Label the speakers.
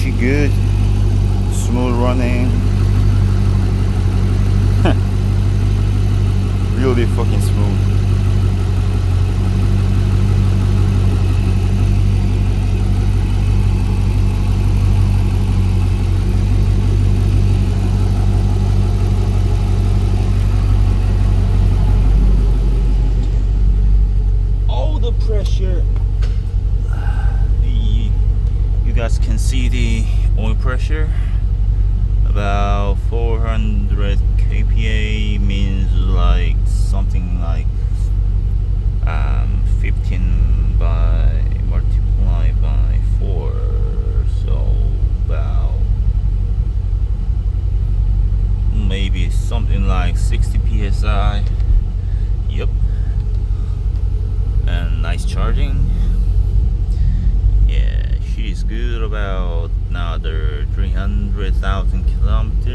Speaker 1: She good, smooth running. Really fucking smooth. All the pressure. You guys can see the oil pressure. About 400 kPa means like something like 15 by multiplied by 4, so about maybe something like 60 psi. Yep. And nice charging. Yeah, she's good. About another 300,000 kilometers.